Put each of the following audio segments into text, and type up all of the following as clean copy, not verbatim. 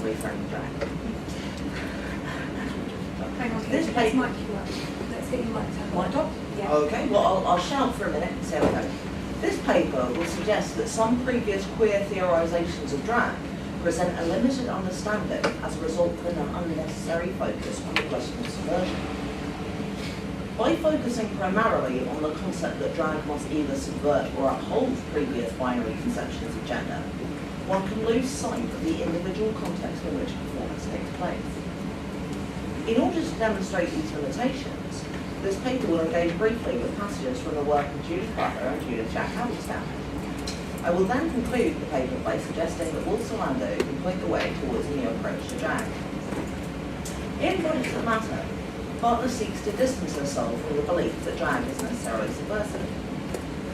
reframing drag. Hang on, This let's paper- mic you up. Let's get your mic turned on. Mic up? Yeah. Okay, well, I'll shout for a minute and see how we go. This paper will suggest that some previous queer theorisations of drag present a limited understanding as a result of an unnecessary focus on the question of subversion. By focusing primarily on the concept that drag must either subvert or uphold previous binary conceptions of gender, one can lose sight of the individual context in which performance takes place. In order to demonstrate these limitations, this paper will engage briefly with passages from the work of Judith Butler and Judith Jack Halberstam. I will then conclude the paper by suggesting that Wolf's Orlando can point the way towards a new approach to drag. In Bodies That Matter, Butler seeks to distance herself from the belief that drag is necessarily subversive.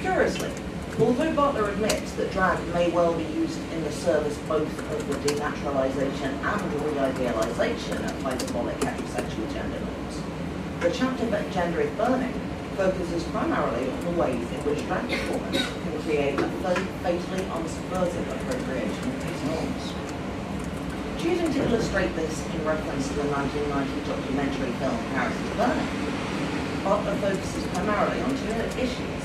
Curiously, although Butler admits that drag may well be used in the service both of the denaturalisation and re-idealisation of hyperbolic heterosexual gender norms, the chapter Gender is Burning focuses primarily on the ways in which drag performance can create a fatally unsubversive appropriation of these norms. Choosing to illustrate this in reference to the 1990 documentary film Paris is Burning, Butler focuses primarily on two issues: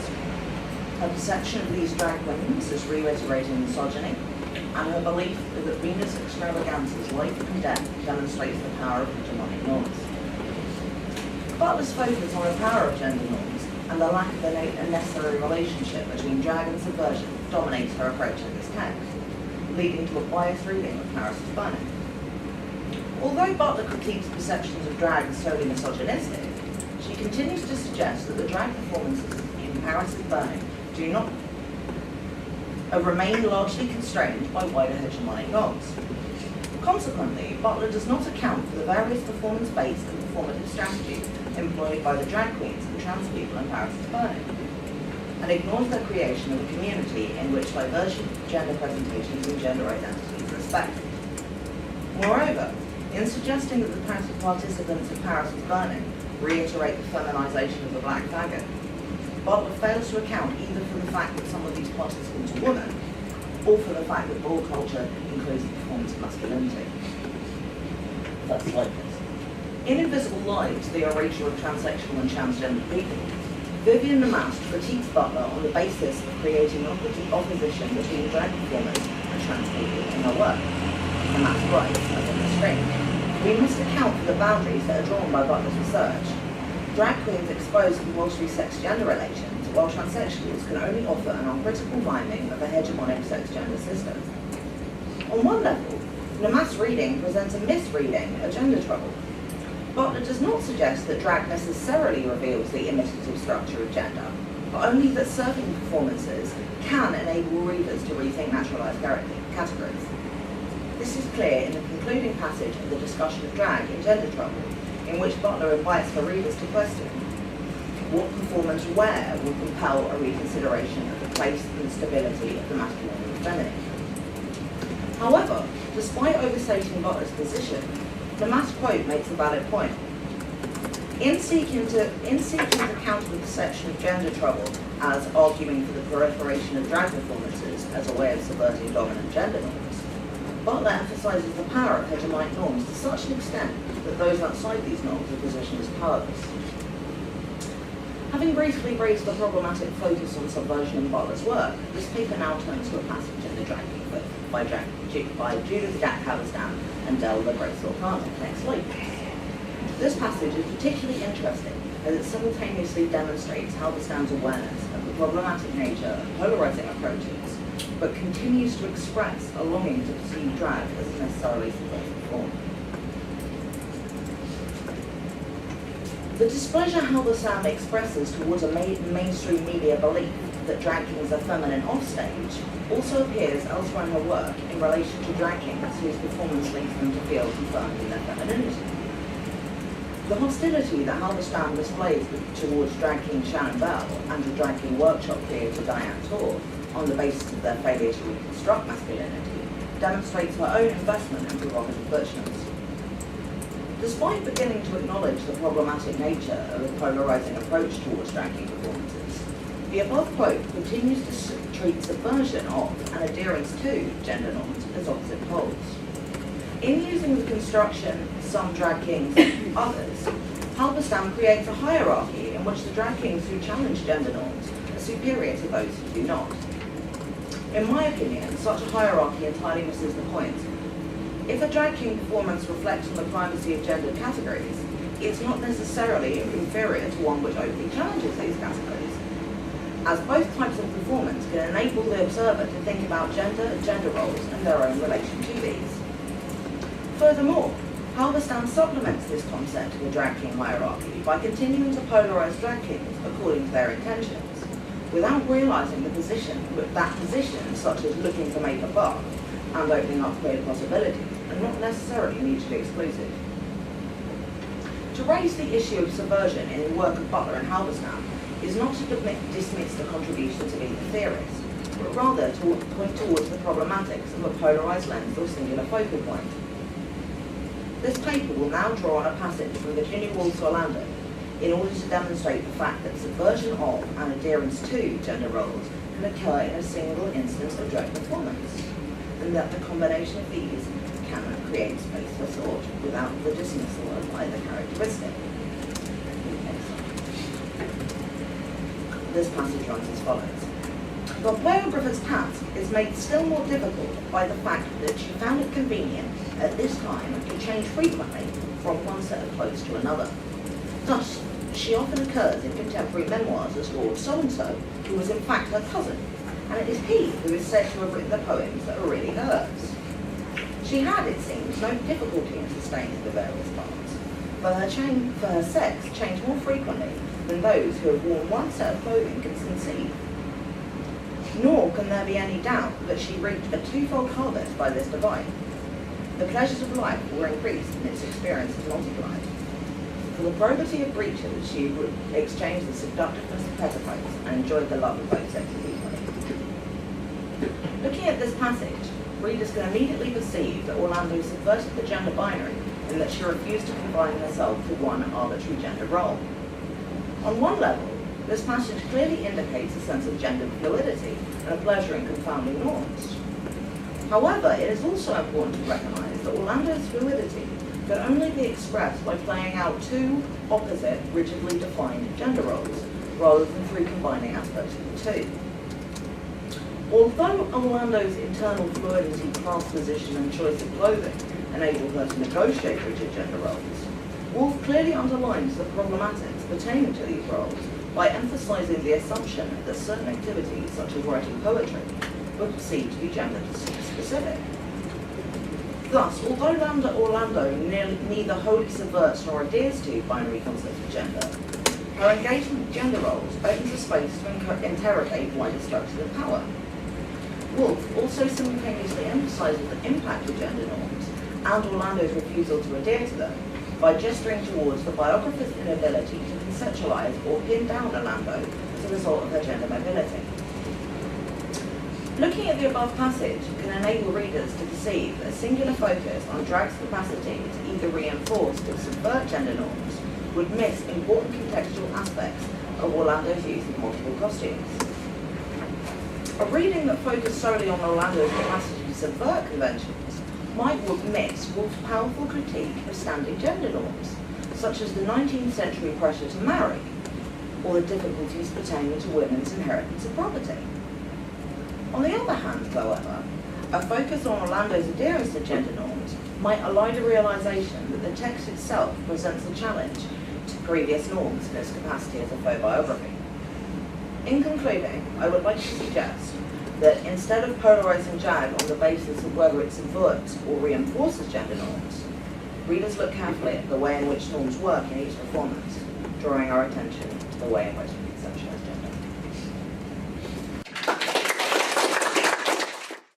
her perception of these drag queens as reiterating misogyny, and her belief that Venus Extravaganza's life and death demonstrates the power of hegemonic norms. Butler's focus on the power of gender norms and the lack of a necessary relationship between drag and subversion dominates her approach in this text, leading to a biased reading of Paris is Burning. Although Butler critiques perceptions of drag as solely misogynistic, she continues to suggest that the drag performances in Paris is Burning do not remain largely constrained by wider hegemonic norms. Consequently, Butler does not account for the various performance-based and performative strategies employed by the drag queens and trans people in Paris is Burning, and ignores the creation of a community in which divergent gender presentations and gender identities are respected. Moreover, in suggesting that the participants of Paris is Burning reiterate the feminisation of the black faggot, Butler fails to account either for the fact that some of these participants are women, or for the fact that ball culture includes the performance of masculinity. That's like this. In Invisible Lives, the erasure of transsexual and transgender people, Vivian Namaste critiques Butler on the basis of creating opposition between drag performers and trans people in her work. Namaste writes, as on the screen, "We must account for the boundaries that are drawn by Butler's research. Drag queens expose compulsory sex-gender relations, while transsexuals can only offer an uncritical miming of a hegemonic sex-gender system." On one level, Namaste's reading presents a misreading of gender trouble. Butler does not suggest that drag necessarily reveals the imitative structure of gender, but only that certain performances can enable readers to rethink naturalised categories. This is clear in the concluding passage of the discussion of drag in Gender Trouble, in which Butler invites her readers to question what performance where will compel a reconsideration of the place and stability of the masculine and feminine. However, despite overstating Butler's position, the Namaste quote makes a valid point. In seeking to counter the perception of gender trouble as arguing for the proliferation of drag performances as a way of subverting dominant gender norms, Butler emphasises the power of hegemonic norms to such an extent that those outside these norms are positioned as powerless. Having briefly raised the problematic focus on subversion in Butler's work, this paper now turns to a passage in the Drag book by Judith Jack Halberstam and Del Grace-O'Connor. Next slide, please. This passage is particularly interesting as it simultaneously demonstrates Halberstam's awareness of the problematic nature of polarising approaches, but continues to express a longing to perceive drag as a necessarily subversive form. The displeasure Halberstam expresses towards a mainstream media belief that drag kings are feminine offstage also appears elsewhere in her work in relation to drag kings whose performance leads them to feel confirmed in their femininity. The hostility that Halberstam displays towards drag king Shannon Bell and the drag king workshop creator Diane Tor on the basis of their failure to reconstruct masculinity demonstrates her own investment in provocative butchness. Despite beginning to acknowledge the problematic nature of a polarising approach towards drag king performances, the above quote continues to treat subversion of and adherence to gender norms as opposite poles. In using the construction "some drag kings, others," Halberstam creates a hierarchy in which the drag kings who challenge gender norms are superior to those who do not. In my opinion, such a hierarchy entirely misses the point. If a drag king performance reflects on the primacy of gendered categories, it's not necessarily inferior to one which openly challenges these categories, as both types of performance can enable the observer to think about gender roles, and their own relation to these. Furthermore, Halberstam supplements this concept of the drag king hierarchy by continuing to polarize drag kings according to their intentions, without realizing that positions such as looking to make a buck and opening up greater possibilities are not necessarily mutually exclusive. To raise the issue of subversion in the work of Butler and Halberstam is not to dismiss the contributions of either theorist, but rather to point towards the problematics of a polarized lens or singular focal point. This paper will now draw on a passage from Virginia Woolf's Orlando in order to demonstrate the fact that subversion of and adherence to gender roles can occur in a single instance of drag performance, and that the combination of these can create space for thought without the dismissal of either characteristic. This passage runs as follows. The biographer's task is made still more difficult by the fact that she found it convenient at this time to change frequently from one set of clothes to another. Thus, she often occurs in contemporary memoirs as Lord So-and-so, who was in fact her cousin, and it is he who is said to have written the poems that are really hers. She had, it seems, no difficulty in sustaining the various parts, but her sex changed more frequently than those who have worn one set of clothing can conceive. Nor can there be any doubt that she reaped a twofold harvest by this device. The pleasures of life were increased and its experiences multiplied. For the probity of breeches, she would exchange the seductiveness of petticoats and enjoyed the love of both sexes equally. Looking at this passage, readers can immediately perceive that Orlando subverted the gender binary in that she refused to confine herself to one arbitrary gender role. On one level, this passage clearly indicates a sense of gender fluidity and a pleasure in confounding norms. However, it is also important to recognise that Orlando's fluidity can only be expressed by playing out two opposite, rigidly defined gender roles, rather than through combining aspects of the two. Although Orlando's internal fluidity, class position, and choice of clothing enable her to negotiate rigid gender roles, Woolf clearly underlines the problematics pertaining to these roles by emphasising the assumption that certain activities, such as writing poetry, were perceived to be gender-specific. Thus, although Orlando neither wholly subverts nor adheres to binary concepts of gender, her engagement with gender roles opens a space to interrogate wider structures of power. Woolf also simultaneously emphasises the impact of gender norms and Orlando's refusal to adhere to them by gesturing towards the biographer's inability to conceptualise or pin down Orlando as a result of her gender mobility. Looking at the above passage can enable readers to perceive a singular focus on drag's capacity to either reinforce or subvert gender norms would miss important contextual aspects of Orlando's use of multiple costumes. A reading that focused solely on Orlando's capacity to subvert conventions might miss Woolf's powerful critique of standing gender norms, such as the 19th century pressure to marry, or the difficulties pertaining to women's inheritance of property. On the other hand, however, a focus on Orlando's adherence to gender norms might elide a realisation that the text itself presents a challenge to previous norms in its capacity as a faux biography. In concluding, I would like to suggest that instead of polarising JAG on the basis of whether it subverts or reinforces gender norms, readers look carefully at the way in which norms work in each performance, drawing our attention to the way in which we conceptualise gender.